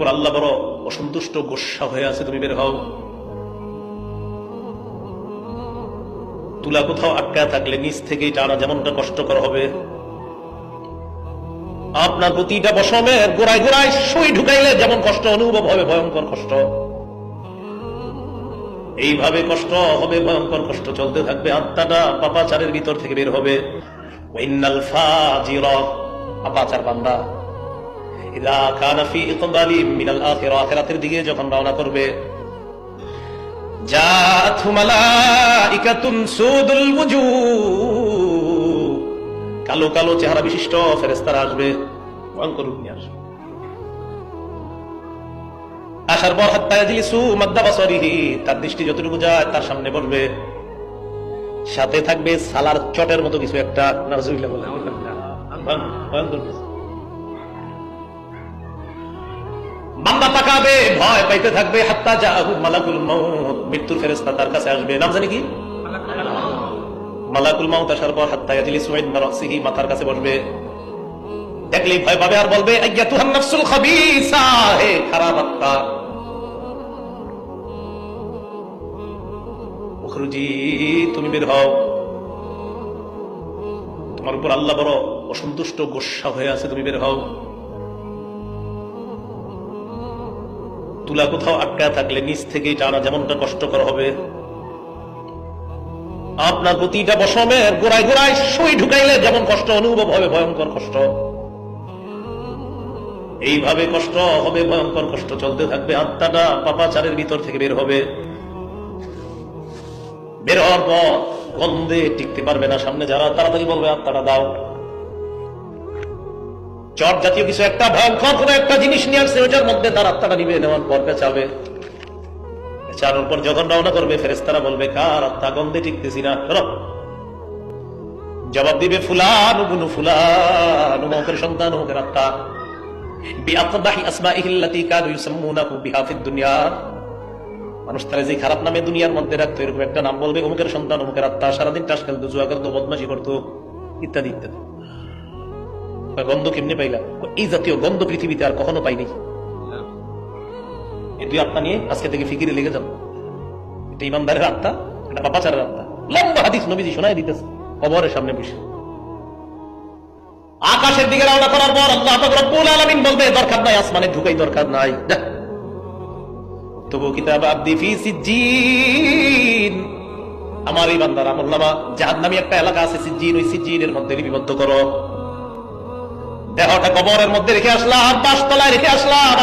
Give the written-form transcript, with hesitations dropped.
উপর আল্লাহ বড় অসন্তুষ্ট, গোস্বা হয়ে আছে, তুমি বের হও। তুলা কোথাও আটকা থাকলে নিচ থেকেই টানা যেমনটা কষ্টকর হবে, আপনার প্রতিটা পশমের গোড়ায় গোড়ায় সুই ঢুকাইলে যেমন কষ্ট অনুভব হবে, ভয়ঙ্কর কষ্ট, এইভাবে কষ্ট হবে, ভয়ঙ্কর কষ্ট চলতে থাকবে। আত্মাটা পাপাচারের ভিতর থেকে বের হবে। ওয়াইন্নাল ফাজিরা, পাপাচার বান্দা ইযা কানা ফি ইকবালি মিনাল আখিরা, আখিরাতের দিকে যখন রওনা করবে, জাআতহু মালাইকাতুন সুদুল ওয়ুজুহ, কালো কালো চেহারা বিশিষ্ট ফেরেশতারা আসবে, ভয়ঙ্কর রূপ নিয়ে আসবে। আসার পর হাত্তা ইয়াজলিসু মাদ্দা বাসারিহি, তার দৃষ্টি যতটুকু যায় তার সামনে বসবে, সাথে থাকবে সালার চটের মতো কিছু একটা, নাউজুবিল্লাহ বলে ভয়ঙ্কর। বান্দা তাকাবে, ভয় পাইতে থাকবে। হাত্তা জাআহু মালাকুল মাউত, মৃত্যুর ফেরেশতা তার কাছে আসবে, নাম জানি কি? মালাকুল মাউত। আসার পর হাত্তা ইয়াজলিসু ইনদা রাসিহি, মাথার কাছে বসবে। দেখলেই ভয় পাবে আর বলবে, আইয়াতুহান নাফসুল খাবিসা, হে খারাপ আত্মা, উখরুজি, তুমি বের হও। তোমার উপর আল্লাহ বড় অসন্তুষ্ট, গোস্বা হয়ে আছে, তুমি বের হও। তুলা কোথাও আটকা থাকলে নিচ থেকেই টানা যেমনটা কষ্টকর হবে, আপনার প্রতিটা পশমের গোড়ায় গোড়ায় সুই ঢুকাইলে যেমন কষ্ট অনুভব হবে, ভয়ঙ্কর কষ্ট, এইভাবে কষ্ট হবে, ভয়ঙ্কর কষ্ট চলতে থাকবে। আত্মাটা পাপাচারের ভিতর থেকে বের হবে। বের হওয়ার পর গন্ধে টিকতে পারবে না। সামনে যারা, তাড়াতাড়ি বলবে, আত্মাটা দাও। চট জাতীয় কিছু একটা, ভয়ঙ্কর কোন একটা জিনিস নিয়ে আসছে, ওটার মধ্যে তার আত্মাটা নিবে। নেওয়ার পর পেঁচাবে, পেঁচানোর পর যখন রওনা করবে, ফেরেশতারা বলবে, কার আত্মা? গন্ধে টিকতেছি না, চলো। জবাব দিবে, ফুলান ইবনু ফুলান, অমুকের সন্তান, অমুকের আত্মা। বিআকবাহি আসমাইহি আল্লাতী কানু ইউসাম্মুনাহু বিহা ফিদ দুনিয়া, মানুষ তারা যে খারাপ নামে দুনিয়ার মধ্যে রাখতো, এরকম একটা নাম বলবে, অমুকের সন্তান, অমুকের আত্মা। সারাদিন টাস খেলতো, জুয়া খেলতো, বদমাশি করতো, ইত্যাদি ইত্যাদি। গন্ধ কেমনে পাইলাম? এই জাতীয় গন্ধ পৃথিবীতে আর কখনো পাইনি। এই দুই আত্মা নিয়ে আজকে থেকে ফিকিরে লেগে যান। এটা ইমানদারের আত্মা, এটা পাপাচারের আত্মা। লম্বা হাদিস নবীজি শোনায় দিতেছে কবরের সামনে বসে। আকাশের দিকে রওনা করার পর আল্লাহ পাক রব্বুল আলামিন বলবে, দরকার নাই, আসমানে ঢুকাই দরকার নাই। তবু কিতাব আব্দি ফি সিজ্জিন, আমার এই বান্দার আমলনামা, জাহান্নামী একটা এলাকা আছে সিজ্জিন, ওই সিজ্জিনের মধ্যে লিপিবদ্ধ করো। দেহটা কবরের মধ্যে রেখে আসলাম, 5 তলায় রেখে আসলাম।